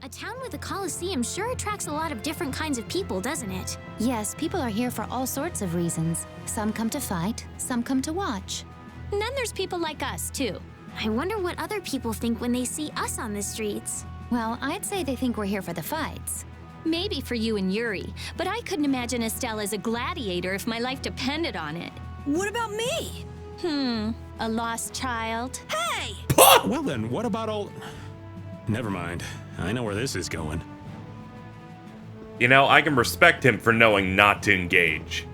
A town with a Coliseum sure attracts a lot of different kinds of people, doesn't it? Yes, people are here for all sorts of reasons. Some come to fight, some come to watch. And then there's people like us, too. I wonder what other people think when they see us on the streets. Well, I'd say they think we're here for the fights. Maybe for you and Yuri, but I couldn't imagine Estelle as a gladiator if my life depended on it. What about me? A lost child. Hey! Well then, what about all... Never mind. I know where this is going. You know, I can respect him for knowing not to engage.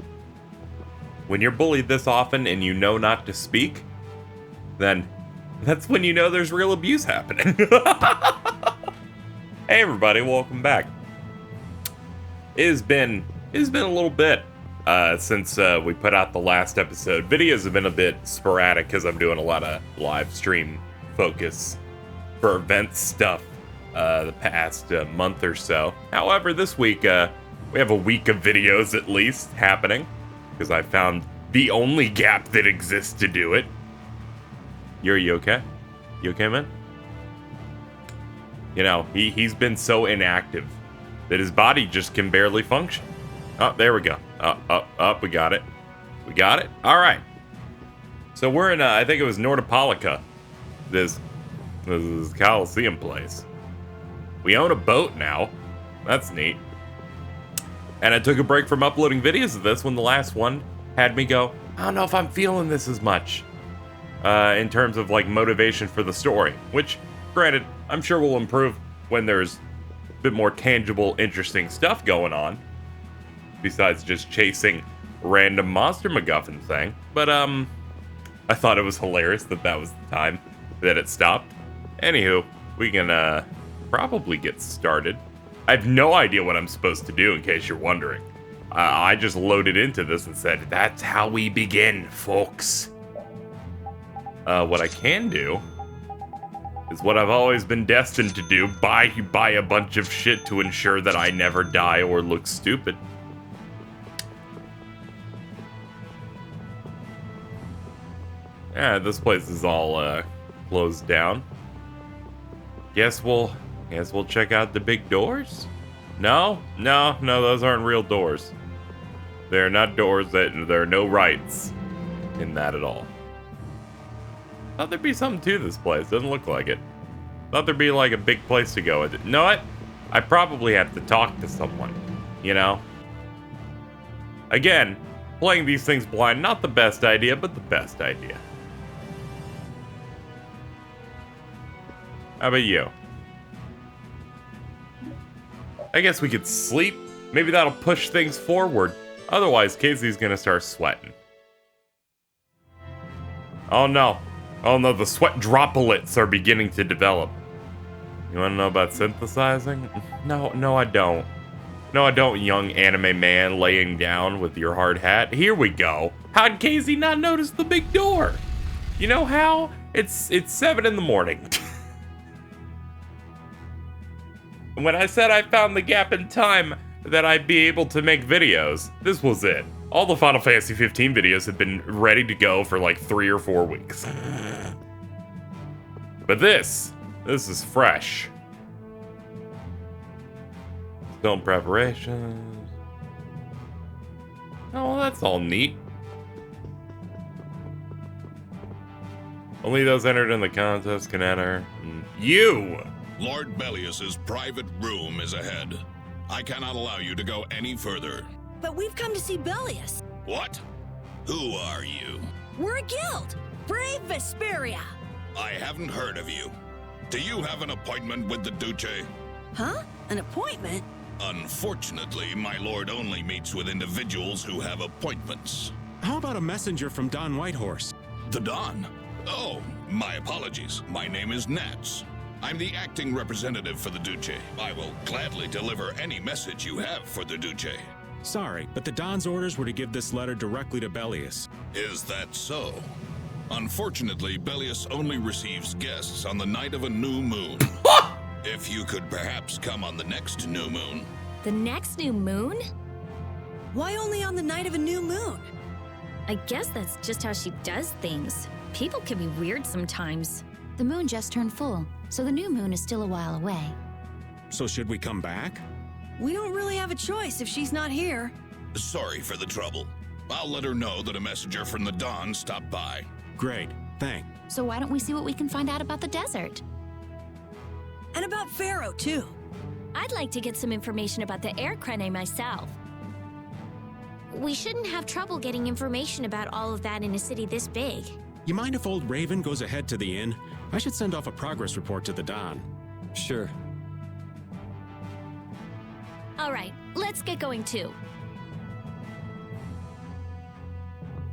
When you're bullied this often and you know not to speak, then that's when you know there's real abuse happening. Hey everybody, welcome back. It has been a little bit since we put out the last episode. Videos have been a bit sporadic because I'm doing a lot of live stream focus for event stuff the past month or so. However, this week we have a week of videos at least happening because I found the only gap that exists to do it. You okay? You okay, man? You know, he's been so inactive that his body just can barely function. Oh, there we go. We got it. We got it? All right. So we're in, I think it was Nordopolica, this Coliseum place. We own a boat now. That's neat. And I took a break from uploading videos of this when the last one had me go, I don't know if I'm feeling this as much. In terms of, like, motivation for the story. Which, granted, I'm sure will improve when there's a bit more tangible, interesting stuff going on. Besides just chasing random monster MacGuffin thing. But, I thought it was hilarious that was the time that it stopped. Anywho, we can, probably get started. I have no idea what I'm supposed to do, in case you're wondering. I just loaded into this and said, that's how we begin, folks. What I can do is what I've always been destined to do, buy a bunch of shit to ensure that I never die or look stupid. Yeah, this place is all closed down. Guess we'll check out the big doors? No, those aren't real doors. They're not doors, there are no rights in that at all. Thought there'd be something to this place. Doesn't look like it. Thought there'd be like a big place to go. You know what? I probably have to talk to someone. You know? Again, playing these things blind, not the best idea, but the best idea. How about you? I guess we could sleep. Maybe that'll push things forward. Otherwise, Casey's gonna start sweating. Oh no, the sweat droplets are beginning to develop. You wanna know about synthesizing? No, I don't. No, I don't, young anime man laying down with your hard hat. Here we go. How'd Casey not notice the big door? You know how? It's 7 in the morning. When I said I found the gap in time that I'd be able to make videos, this was it. All the Final Fantasy 15 videos had been ready to go for like 3 or 4 weeks. But this is fresh. Film preparations. Oh, well, that's all neat. Only those entered in the contest can enter. You! Lord Bellius's private room is ahead. I cannot allow you to go any further. But we've come to see Bellius. What? Who are you? We're a guild. Brave Vesperia. I haven't heard of you. Do you have an appointment with the Duce? Huh? An appointment? Unfortunately, my lord only meets with individuals who have appointments. How about a messenger from Don Whitehorse? The Don? Oh, my apologies. My name is Nats. I'm the acting representative for the Duce. I will gladly deliver any message you have for the Duce. Sorry, but the Don's orders were to give this letter directly to Bellius. Is that so? Unfortunately, Bellius only receives guests on the night of a new moon. If you could perhaps come on the next new moon. The next new moon? Why only on the night of a new moon? I guess that's just how she does things. People can be weird sometimes. The moon just turned full, so the new moon is still a while away. So should we come back? We don't really have a choice if she's not here. Sorry for the trouble. I'll let her know that a messenger from the Dawn stopped by. Great, thanks. So why don't we see what we can find out about the desert? And about Pharaoh, too. I'd like to get some information about the air crane myself. We shouldn't have trouble getting information about all of that in a city this big. You mind if old Raven goes ahead to the inn? I should send off a progress report to the Don. Sure. All right, let's get going too.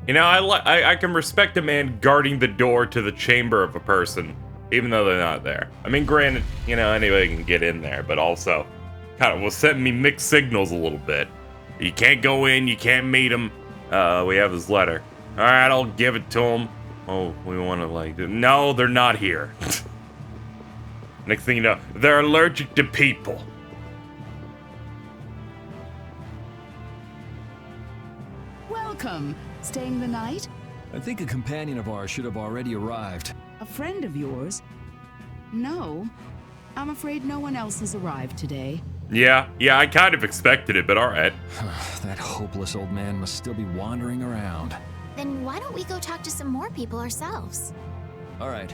You know, I can respect a man guarding the door to the chamber of a person, even though they're not there. I mean, granted, you know, anybody can get in there, but also kind of was sending me mixed signals a little bit. You can't go in, you can't meet him. We have his letter. All right, I'll give it to him. Oh, we want to like... No, they're not here. Next thing you know, they're allergic to people. Welcome. Staying the night? I think a companion of ours should have already arrived. A friend of yours? No. I'm afraid no one else has arrived today. Yeah, I kind of expected it, but all right. That hopeless old man must still be wandering around. Then why don't we go talk to some more people ourselves? All right.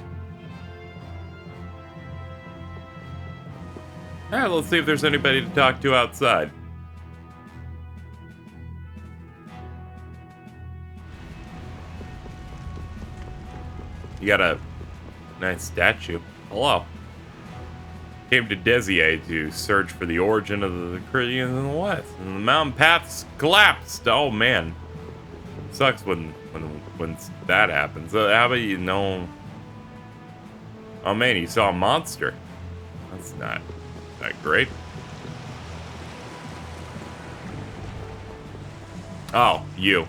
All right, let's see if there's anybody to talk to outside. You got a nice statue. Hello. Came to Desier to search for the origin of the Coliseum in the west, and the mountain paths collapsed. Oh man, sucks when that happens. How about you know? Oh man, you saw a monster. That's not that great. Oh, you.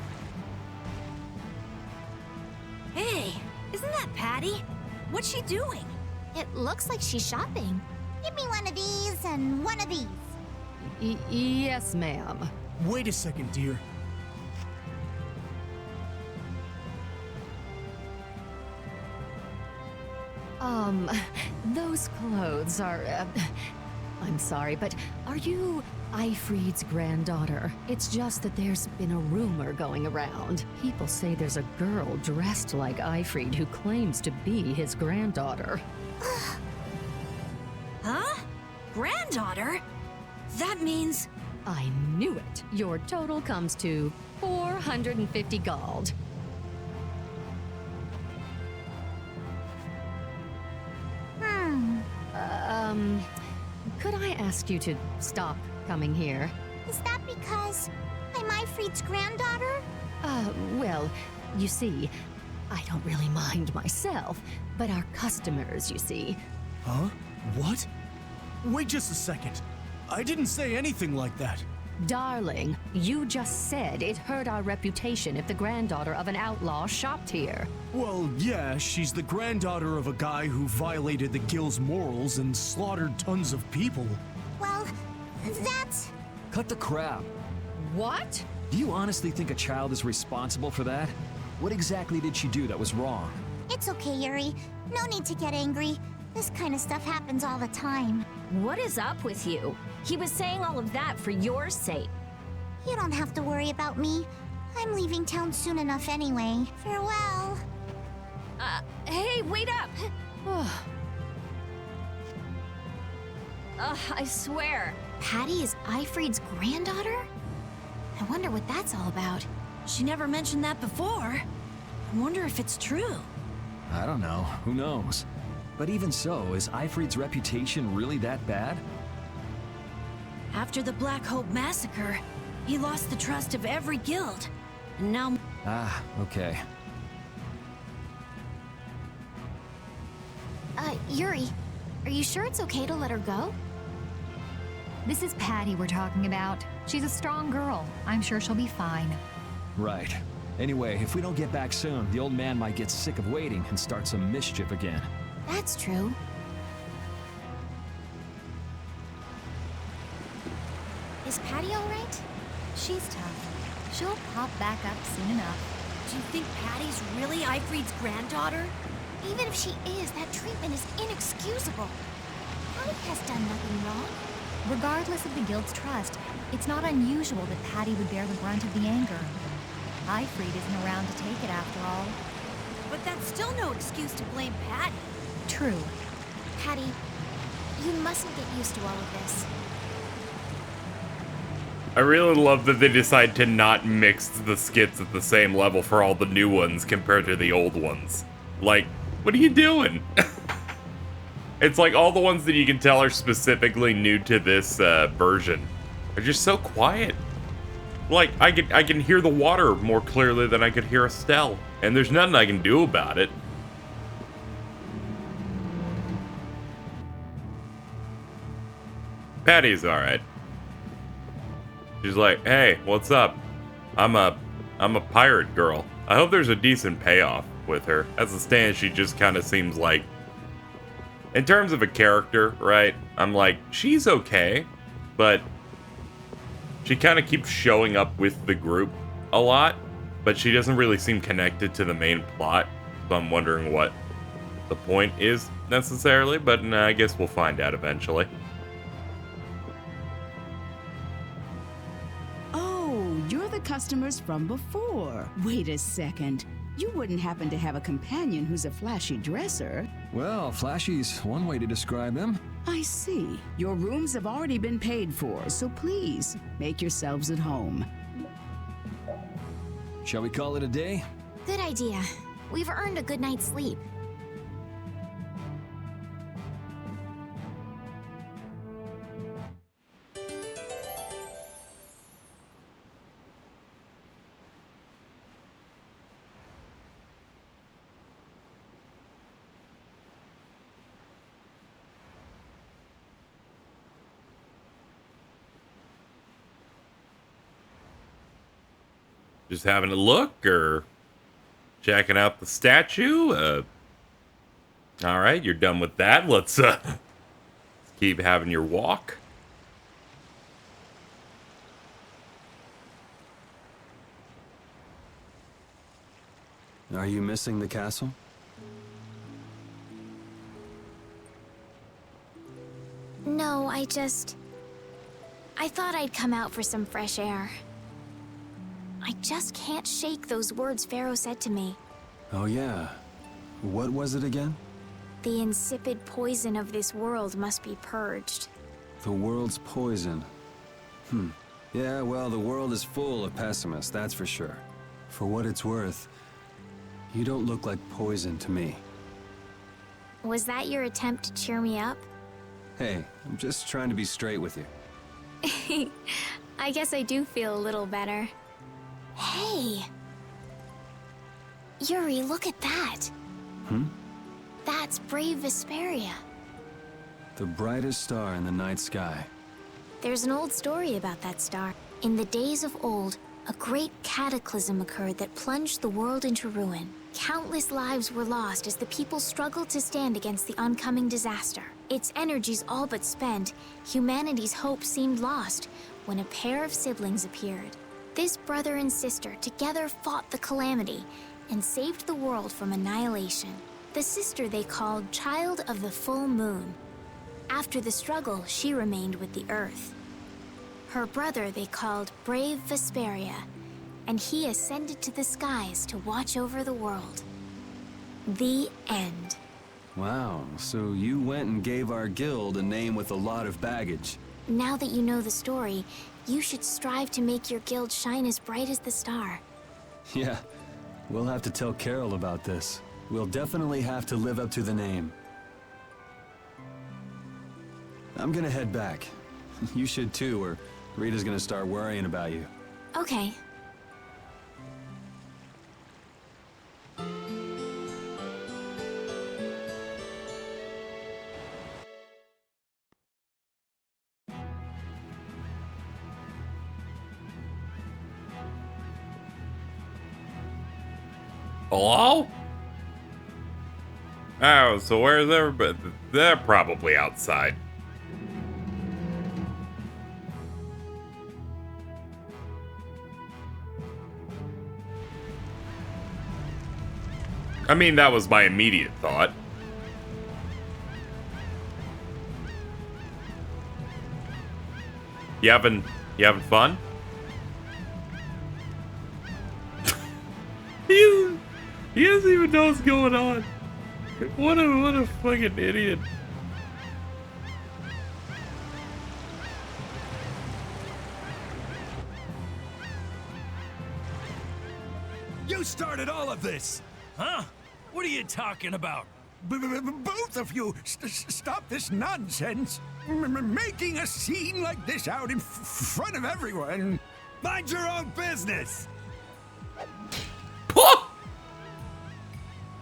Hey, isn't that Patty? What's she doing? It looks like she's shopping. Give me one of these and one of these. Yes, ma'am. Wait a second, dear. Those clothes are, I'm sorry, but are you Ifrid's granddaughter? It's just that there's been a rumor going around. People say there's a girl dressed like Ifrid who claims to be his granddaughter. Huh? Granddaughter? That means... I knew it. Your total comes to 450 gold. Could I ask you to stop coming here? Is that because I'm Ifrid's granddaughter? Well, you see, I don't really mind myself, but our customers, you see. Huh? What? Wait just a second. I didn't say anything like that. Darling, you just said it hurt our reputation if the granddaughter of an outlaw shopped here. Well, yeah, she's the granddaughter of a guy who violated the guild's morals and slaughtered tons of people. Well, that's... Cut the crap. What? Do you honestly think a child is responsible for that? What exactly did she do that was wrong? It's okay, Yuri. No need to get angry. This kind of stuff happens all the time. What is up with you? He was saying all of that for your sake. You don't have to worry about me. I'm leaving town soon enough anyway. Farewell. Hey, wait up! I swear. Patty is Ifrid's granddaughter? I wonder what that's all about. She never mentioned that before. I wonder if it's true. I don't know. Who knows? But even so, is Ifrid's reputation really that bad? After the Black Hope massacre, he lost the trust of every guild. And now... Ah, okay. Yuri, are you sure it's okay to let her go? This is Patty we're talking about. She's a strong girl. I'm sure she'll be fine. Right. Anyway, if we don't get back soon, the old man might get sick of waiting and start some mischief again. That's true. Is Patty all right? She's tough. She'll pop back up soon enough. Do you think Patty's really Ifrid's granddaughter? Even if she is, that treatment is inexcusable. Patty has done nothing wrong. Regardless of the guild's trust, it's not unusual that Patty would bear the brunt of the anger. Eyefried isn't around to take it after all. But that's still no excuse to blame Patty. True. Patty, you mustn't get used to all of this. I really love that they decide to not mix the skits at the same level for all the new ones compared to the old ones. Like, what are you doing? It's like all the ones that you can tell are specifically new to this version are just so quiet. Like, I can hear the water more clearly than I could hear Estelle, and there's nothing I can do about it. Patty's alright. She's like, hey, what's up? I'm a pirate girl. I hope there's a decent payoff with her. As it stands, she just kind of seems like, in terms of a character, right? I'm like, she's okay, but she kind of keeps showing up with the group a lot, but she doesn't really seem connected to the main plot. So I'm wondering what the point is necessarily, but I guess we'll find out eventually. You're the customers from before. Wait a second. You wouldn't happen to have a companion who's a flashy dresser? Well, flashy's one way to describe him. I see. Your rooms have already been paid for, so please, make yourselves at home. Shall we call it a day? Good idea. We've earned a good night's sleep. Just having a look or checking out the statue. All right, you're done with that. Let's keep having your walk. Are you missing the castle? No, I thought I'd come out for some fresh air. I just can't shake those words Pharaoh said to me. Oh yeah. What was it again? The insipid poison of this world must be purged. The world's poison. Yeah, well, the world is full of pessimists, that's for sure. For what it's worth, you don't look like poison to me. Was that your attempt to cheer me up? Hey, I'm just trying to be straight with you. I guess I do feel a little better. Hey! Yuri, look at that! That's brave Vesperia. The brightest star in the night sky. There's an old story about that star. In the days of old, a great cataclysm occurred that plunged the world into ruin. Countless lives were lost as the people struggled to stand against the oncoming disaster. Its energies all but spent, humanity's hope seemed lost when a pair of siblings appeared. This brother and sister together fought the calamity and saved the world from annihilation. The sister they called Child of the Full Moon. After the struggle, she remained with the Earth. Her brother they called Brave Vesperia, and he ascended to the skies to watch over the world. The end. Wow, so you went and gave our guild a name with a lot of baggage. Now that you know the story, you should strive to make your guild shine as bright as the star. Yeah, we'll have to tell Carol about this. We'll definitely have to live up to the name. I'm gonna head back. You should too, or Rita's gonna start worrying about you. Okay. Hello? Oh, so where's everybody? They're probably outside. I mean, that was my immediate thought. You having fun? He doesn't even know what's going on. What a fucking idiot. You started all of this! Huh? What are you talking about? Both of you, stop this nonsense! Making a scene like this out in front of everyone! Mind your own business!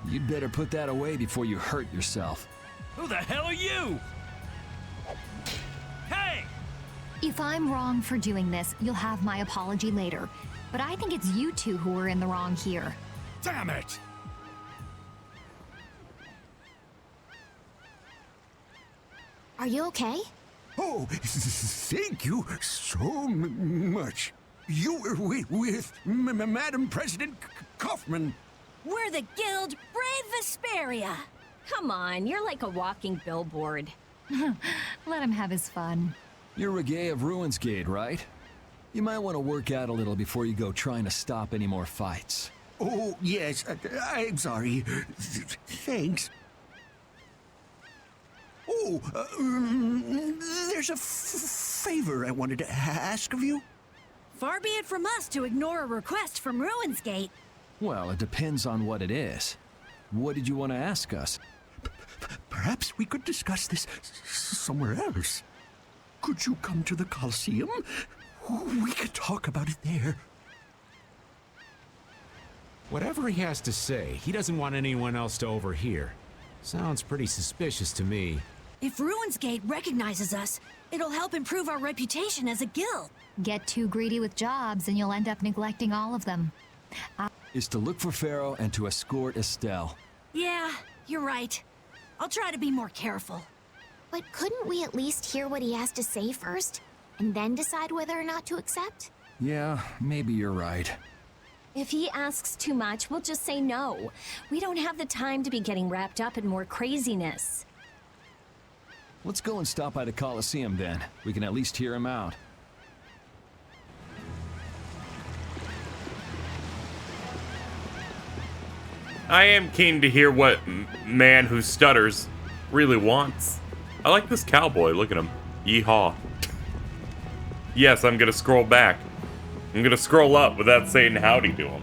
You'd better put that away before you hurt yourself. Who the hell are you? Hey! If I'm wrong for doing this, you'll have my apology later. But I think it's you two who are in the wrong here. Damn it! Are you okay? Oh, thank you so much. You were with Madam President Kaufman. We're the Guild Brave Vesperia. Come on, you're like a walking billboard. Let him have his fun. You're Reggae of Ruinsgate, right? You might want to work out a little before you go trying to stop any more fights. Oh, yes, I'm sorry. Thanks. Oh, there's a favor I wanted to ask of you. Far be it from us to ignore a request from Ruinsgate. Well, it depends on what it is. What did you want to ask us? Perhaps we could discuss this somewhere else. Could you come to the Coliseum? We could talk about it there. Whatever he has to say, he doesn't want anyone else to overhear. Sounds pretty suspicious to me. If Ruinsgate recognizes us, it'll help improve our reputation as a guild. Get too greedy with jobs and you'll end up neglecting all of them. Is to look for Pharaoh and to escort Estelle. Yeah, you're right. I'll try to be more careful. But couldn't we at least hear what he has to say first? And then decide whether or not to accept? Yeah, maybe you're right. If he asks too much, we'll just say no. We don't have the time to be getting wrapped up in more craziness. Let's go and stop by the Coliseum then. We can at least hear him out. I am keen to hear what man who stutters really wants. I like this cowboy. Look at him. Yeehaw. Yes, I'm gonna scroll back. I'm gonna scroll up without saying howdy to him.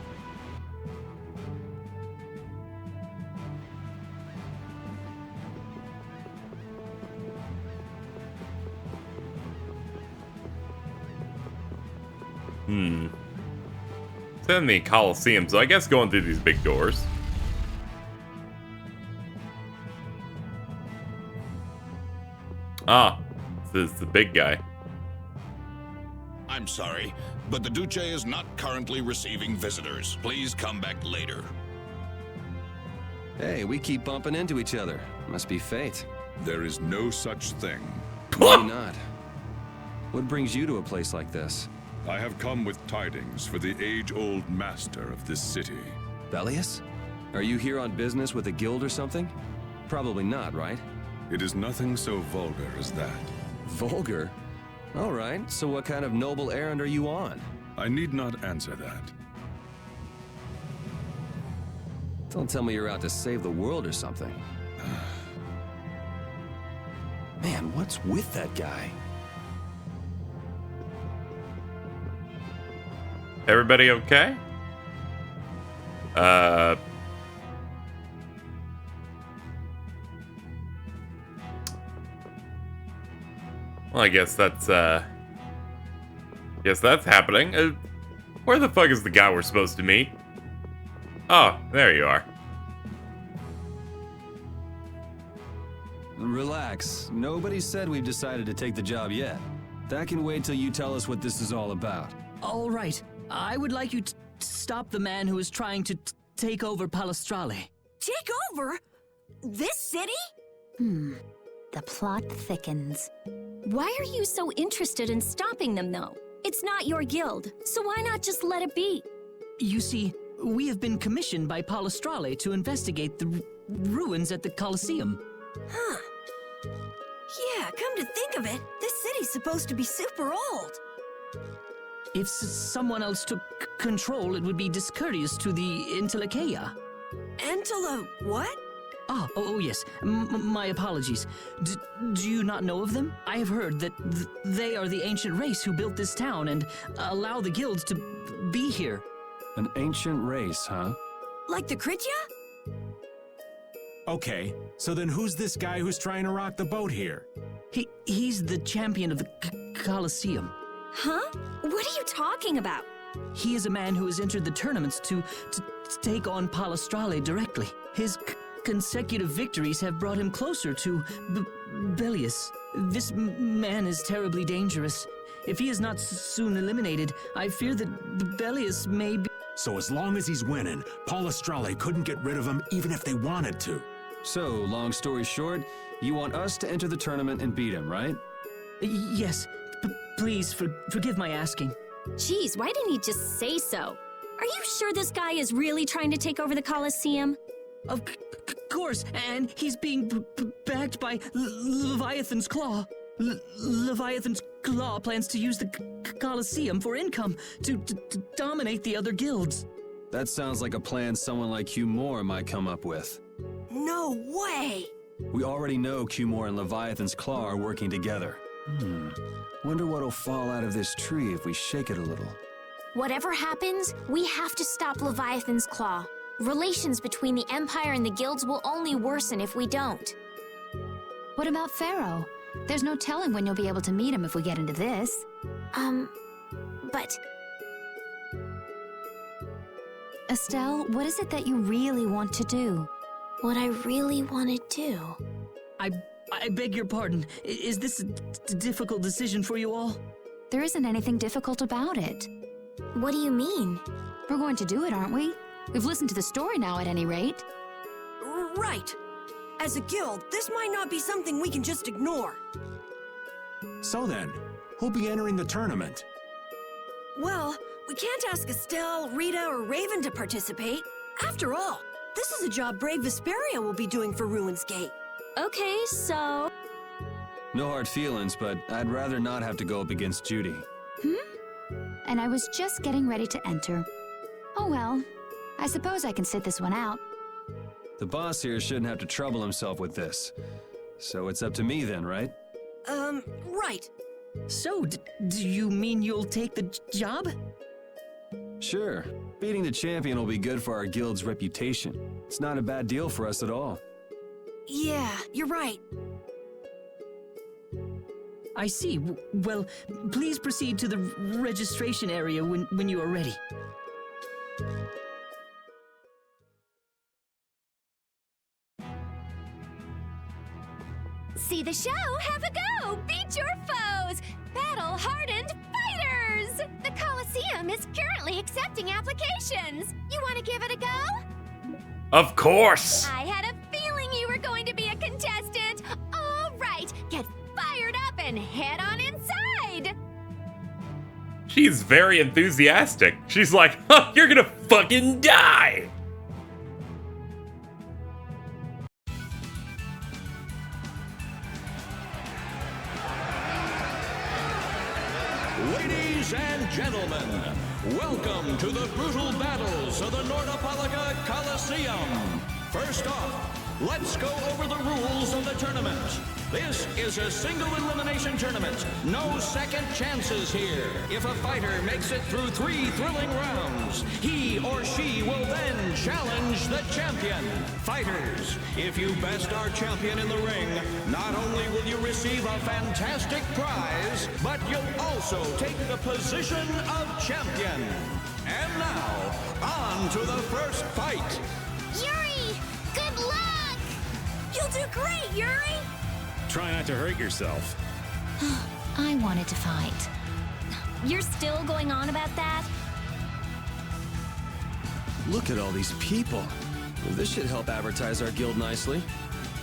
It's in the Coliseum, so I guess going through these big doors. Ah, this is the big guy. I'm sorry, but the Duce is not currently receiving visitors. Please come back later. Hey, we keep bumping into each other. Must be fate. There is no such thing. Maybe not. What brings you to a place like this? I have come with tidings for the age-old master of this city. Bellius? Are you here on business with a guild or something? Probably not, right? It is nothing so vulgar as that. Vulgar? All right, so what kind of noble errand are you on? I need not answer that. Don't tell me you're out to save the world or something. Man, what's with that guy? Everybody okay? Well, I guess that's happening. Where the fuck is the guy we're supposed to meet? Oh, there you are. Relax. Nobody said we've decided to take the job yet. That can wait till you tell us what this is all about. All right. I would like you to stop the man who is trying to take over Palestrale. Take over? This city? The plot thickens. Why are you so interested in stopping them, though? It's not your guild, so why not just let it be? You see, we have been commissioned by Palestrale to investigate the ruins at the Coliseum. Huh. Yeah, come to think of it, this city's supposed to be super old. If someone else took control, it would be discourteous to the Intellikeia. What? Oh yes. My apologies. Do you not know of them? I have heard that they are the ancient race who built this town and allow the guilds to be here. An ancient race, huh? Like the Kritya? Okay, so then who's this guy who's trying to rock the boat here? He's the champion of the Coliseum. Huh? What are you talking about? He is a man who has entered the tournaments to take on Palestrale directly. His consecutive victories have brought him closer to Belius. This man is terribly dangerous. If he is not soon eliminated, I fear that Belius may be... So as long as he's winning, Palestrale couldn't get rid of him even if they wanted to. So, long story short, you want us to enter the tournament and beat him, right? Yes. Please, forgive my asking. Jeez, why didn't he just say so? Are you sure this guy is really trying to take over the Coliseum? Of course, and he's being backed by Leviathan's Claw. Leviathan's Claw plans to use the Coliseum for income to dominate the other guilds. That sounds like a plan someone like Hugh Moore might come up with. No way! We already know Hugh Moore and Leviathan's Claw are working together. Wonder what'll fall out of this tree if we shake it a little. Whatever happens, we have to stop Leviathan's Claw. Relations between the Empire and the guilds will only worsen if we don't. What about Pharaoh? There's no telling when you'll be able to meet him if we get into this. But... Estelle, what is it that you really want to do? What I really want to do? I beg your pardon. Is this a difficult decision for you all? There isn't anything difficult about it. What do you mean? We're going to do it, aren't we? We've listened to the story now, at any rate. Right. As a guild, this might not be something we can just ignore. So then, who'll be entering the tournament? Well, we can't ask Estelle, Rita, or Raven to participate. After all, this is a job brave Vesperia will be doing for Ruins Gate. Okay, so... No hard feelings, but I'd rather not have to go up against Judy. And I was just getting ready to enter. Oh well, I suppose I can sit this one out. The boss here shouldn't have to trouble himself with this. So it's up to me then, right? Right. So, do you mean you'll take the job? Sure. Beating the champion will be good for our guild's reputation. It's not a bad deal for us at all. Yeah, you're right. I see. Well, please proceed to the registration area when you are ready. See the show, have a go! Beat your foes! Battle-hardened fighters! The Coliseum is currently accepting applications. You want to give it a go? Of course! I had a feeling you were going to be a contestant. All right, get fired up and head on inside. She's very enthusiastic. She's like, huh, you're gonna fucking die! Ladies and gentlemen, welcome to the brutal battles of the Nordopolica Coliseum. First off, let's go over the rules of the tournament. This is a single elimination tournament. No second chances here. If a fighter makes it through 3 thrilling rounds, he or she will then challenge the champion. Fighters, if you best our champion in the ring, not only will you receive a fantastic prize, but you'll also take the position of champion. And now, on to the first fight. Yuri, good luck! You'll do great, Yuri! Try not to hurt yourself. I wanted to fight. You're still going on about that? Look at all these people. Well, this should help advertise our guild nicely.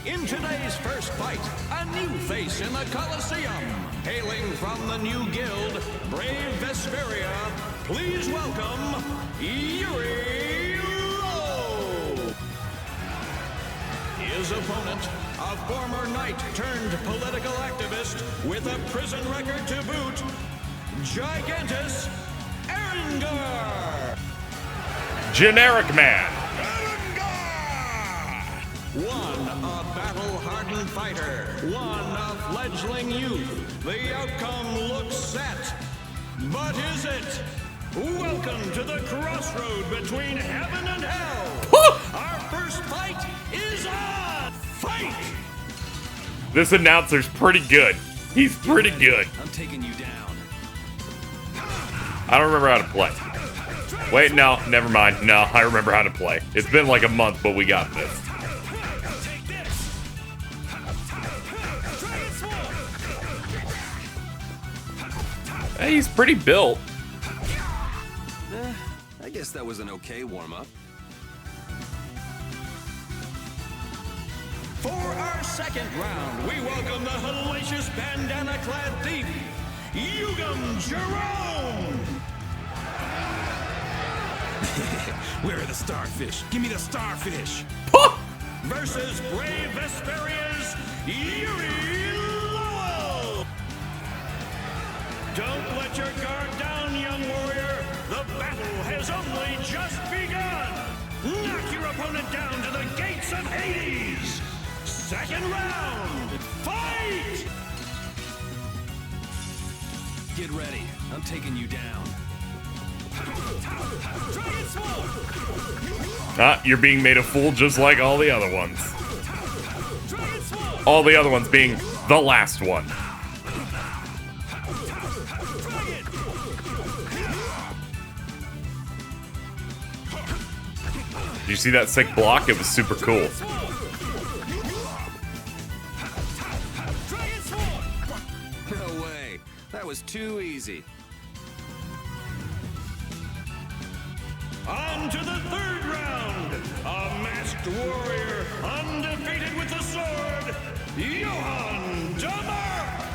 In today's first fight, a new face in the Coliseum. Hailing from the new guild, Brave Vesperia, please welcome Yuri Lowe. His opponent, a former knight turned political activist with a prison record to boot, Gigantus Erengar. Generic man. One, a battle-hardened fighter. One, a fledgling youth. The outcome looks set. But is it? Welcome to the crossroad between heaven and hell. Our first fight is on. Fight! This announcer's pretty good. He's pretty good. I'm taking you down. I don't remember how to play. Wait, no, never mind. No, I remember how to play. It's been like a month, but we got this. Hey, he's pretty built. I guess that was an okay warm-up. For our second round, we welcome the hellacious bandana-clad thief, Yugam Jerome! Where are the starfish? Give me the starfish! Versus brave Vesperia's Yuri Lowell! Don't let your guard down, young warrior! The battle has only just begun! Knock your opponent down to the gates of Hades! Second round, fight! Get ready. I'm taking you down. Ah, you're being made a fool just like all the other ones. All the other ones being the last one. Did you see that sick block? It was super cool. No way. That was too easy. On to the third round. A masked warrior, undefeated with the sword, Johann Damar.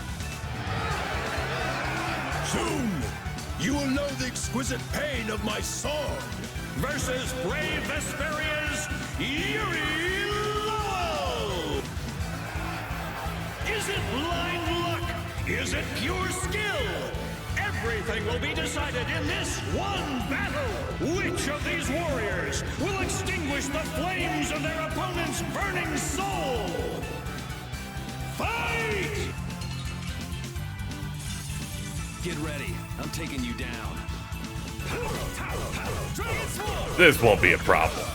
Soon, you will know the exquisite pain of my sword. Versus brave Vesperia's Yuri Lowell. Is it blind luck? Is it pure skill? Everything will be decided in this one battle. Which of these warriors will extinguish the flames of their opponent's burning soul? Fight! Get ready. I'm taking you down. This won't be a problem.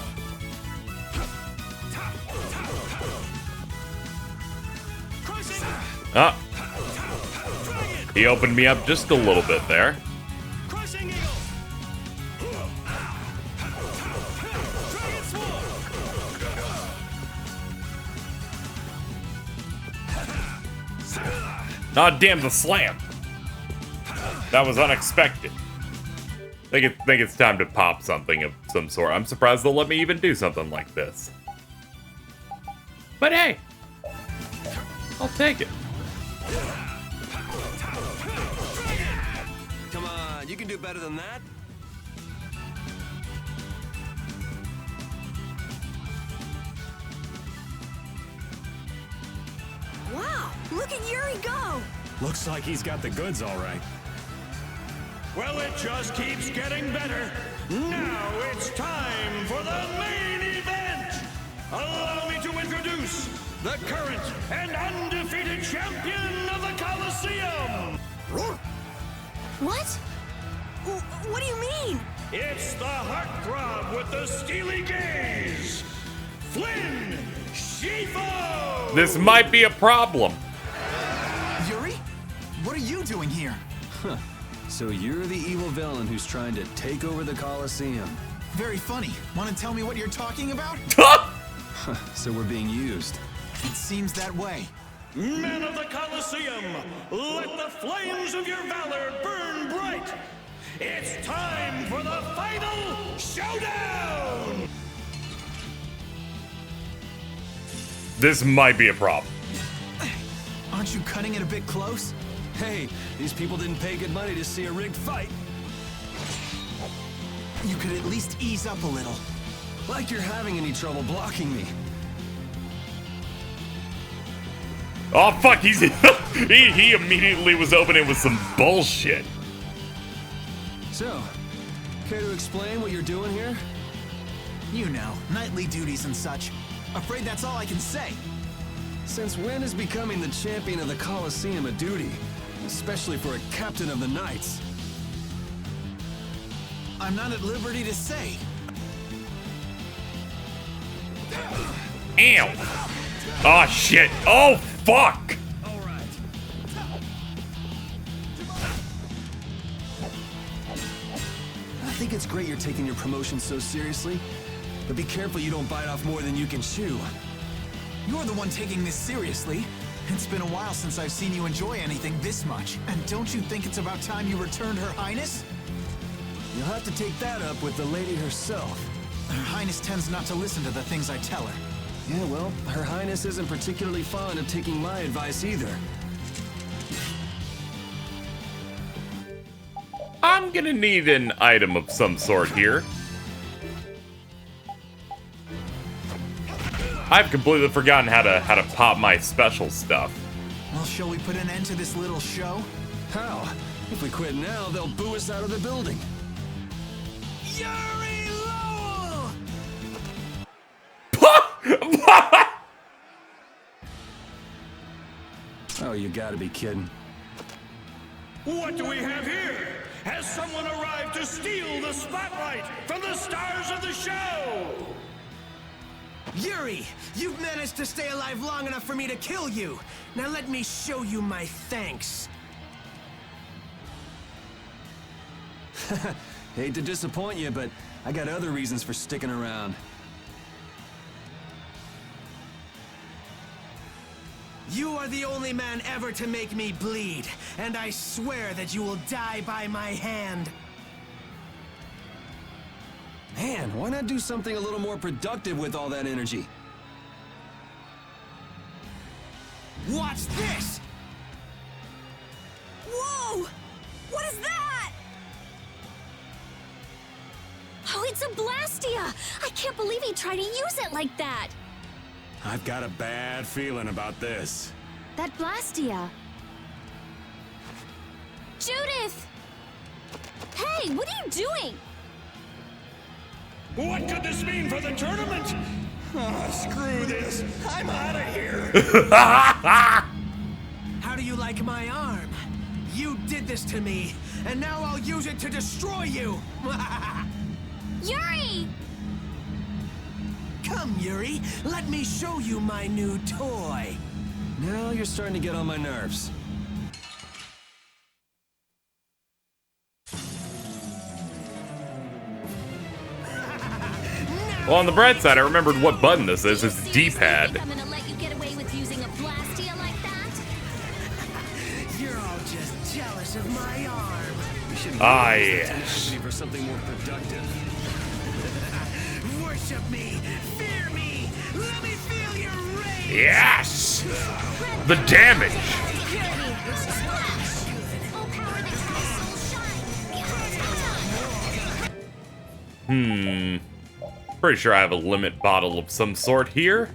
Ah. He opened me up just a little bit there. Ah, damn, the slam. That was unexpected. I think it's time to pop something of some sort. I'm surprised they'll let me even do something like this. But hey, I'll take it. Come on, you can do better than that. Wow, look at Yuri go! Looks like he's got the goods all right. Well, it just keeps getting better. Now it's time for the main event. Allow me to introduce the current and undefeated champion of the Coliseum. What? What do you mean? It's the heartthrob with the steely gaze, Flynn Shifo. This might be a problem. Yuri? What are you doing here? Huh. So you're the evil villain who's trying to take over the Coliseum. Very funny. Want to tell me what you're talking about? So we're being used. It seems that way. Men of the Coliseum, let the flames of your valor burn bright. It's time for the final showdown! This might be a problem. Aren't you cutting it a bit close? Hey, these people didn't pay good money to see a rigged fight. You could at least ease up a little. Like you're having any trouble blocking me. Oh, fuck, he's... he immediately was opening with some bullshit. So, care to explain what you're doing here? You know, nightly duties and such. Afraid that's all I can say. Since when is becoming the champion of the Coliseum a duty? Especially for a captain of the Knights. I'm not at liberty to say. Ow! Oh, shit. Oh, fuck! I think it's great you're taking your promotion so seriously, but be careful you don't bite off more than you can chew. You're the one taking this seriously. It's been a while since I've seen you enjoy anything this much. And don't you think it's about time you returned Her Highness? You'll have to take that up with the lady herself. Her Highness tends not to listen to the things I tell her. Yeah, well, Her Highness isn't particularly fond of taking my advice either. I'm gonna need an item of some sort here. I've completely forgotten how to pop my special stuff. Well, shall we put an end to this little show? How? If we quit now, they'll boo us out of the building. Yuri Lowell! Oh, you gotta be kidding. What do we have here? Has someone arrived to steal the spotlight from the stars of the show? Yuri, you've managed to stay alive long enough for me to kill you. Now let me show you my thanks. Hate to disappoint you, but I got other reasons for sticking around. You are the only man ever to make me bleed, and I swear that you will die by my hand. Man, why not do something a little more productive with all that energy? Watch this! Whoa! What is that? Oh, it's a Blastia! I can't believe he tried to use it like that! I've got a bad feeling about this. That Blastia. Judith! Hey, what are you doing? What could this mean for the tournament? Oh, screw this. I'm out of here. How do you like my arm? You did this to me, and now I'll use it to destroy you! Yuri! Come, Yuri, let me show you my new toy. Now you're starting to get on my nerves. Well, on the bright side, I remembered what button this is. It's D-pad. I'm gonna let you get away with using a Blastia like that? You're all just jealous of my arm. Ah, yes. For something more productive. Worship me, fear me, let me feel your rage. Yes! The damage! Pretty sure I have a limit bottle of some sort here.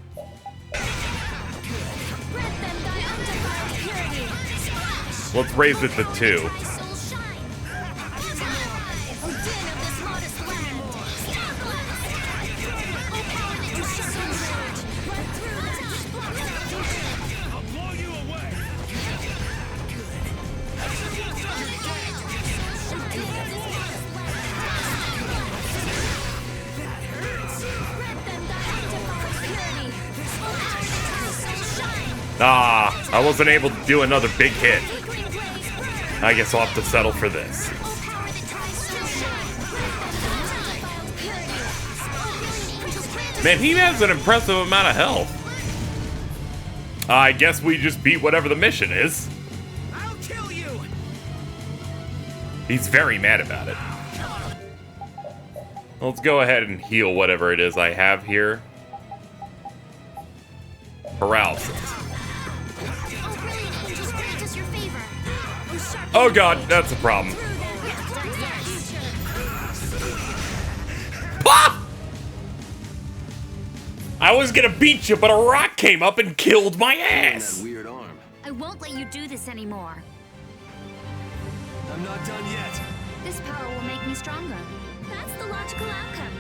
Let's raise it to 2. Ah, I wasn't able to do another big hit. I guess I'll have to settle for this. Man, he has an impressive amount of health. I guess we just beat whatever the mission is. I'll kill you. He's very mad about it. Let's go ahead and heal whatever it is I have here. Paralysis. Oh god, that's a problem. Ah! I was gonna beat you, but a rock came up and killed my ass. That weird arm. I won't let you do this anymore. I'm not done yet. This power will make me stronger. That's the logical outcome.